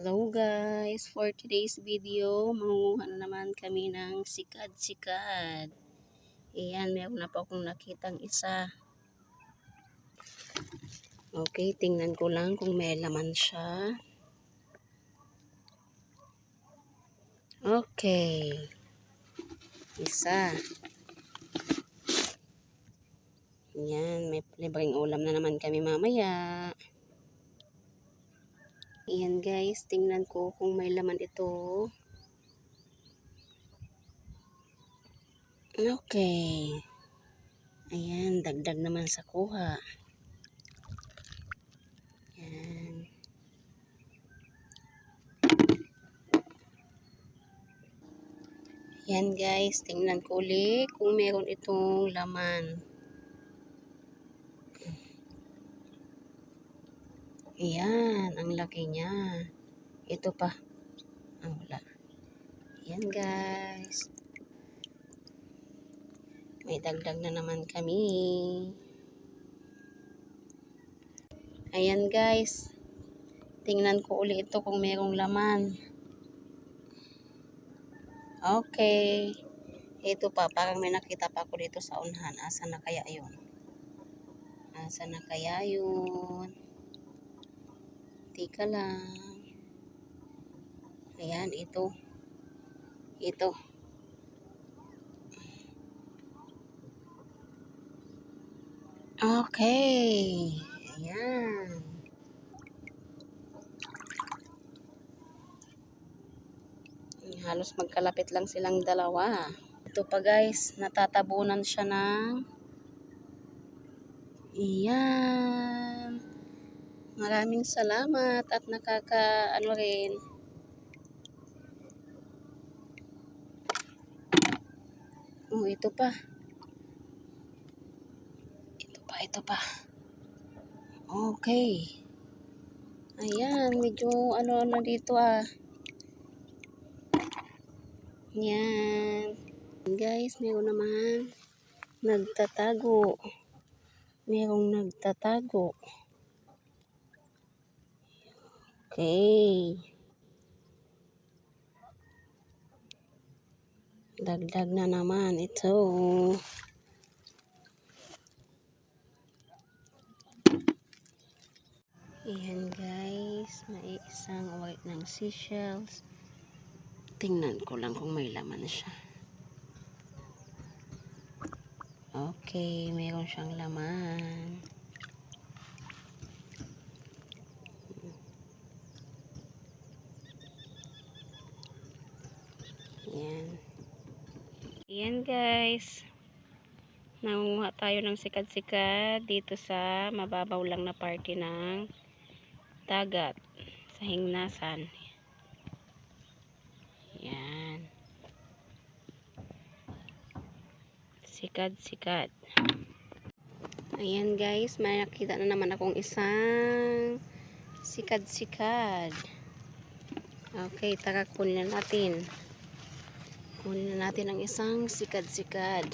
Hello guys, for today's video, mangunguha na naman kami ng sikad-sikad. Ayan, meron na po akong nakitang isa. Okay, tingnan ko lang kung may laman siya. Okay, isa. Ayan, may libreng ulam na naman kami mamaya. Ayan guys, tingnan ko kung may laman ito. Okay. Ayan, dagdag naman sa kuha. Ayan. Ayan guys, tingnan ko ulit kung meron itong laman. Ayan, ang laki niya. Ito pa. Wala. Ayan guys. May dagdag na naman kami. Ayan guys. Tingnan ko ulit ito kung merong laman. Okay. Ito pa, parang may nakita pa ako dito sa unahan. Asa na kaya yun? Asa na kaya yun? Tika lang. Ayan, ito. Ito. Okay. Ayan. Halos magkalapit lang silang dalawa. Ito pa guys, natatabunan siya ng iyan. Maraming salamat at nakakaano rin. Ito pa. Ito pa. Okay. Ayan, medyo ano na dito Yan. Guys, meron naman nagtatago. Merong nagtatago. Okay. Dagdag na naman ito. Ayan guys, may isang white ng seashells. Tingnan ko lang kung may laman siya. Okay, meron siyang laman. Ayan. Ayan guys. Nangunguha tayo ng sikad-sikad dito sa mababaw lang na parte ng dagat sa Hingnasan. Ayan. Sikad-sikad. Ayan guys, may nakita na naman akong isang sikad-sikad. Okay, tara kunin na natin. Kunin na natin ang isang sikad-sikad.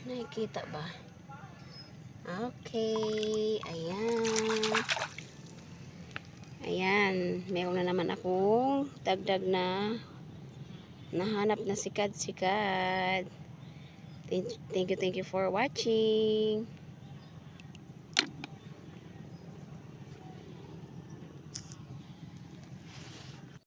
Nakikita ba? Okay, ayan. Ayan, meron na naman akong dagdag na nahanap na sikad-sikad. Thank you for watching.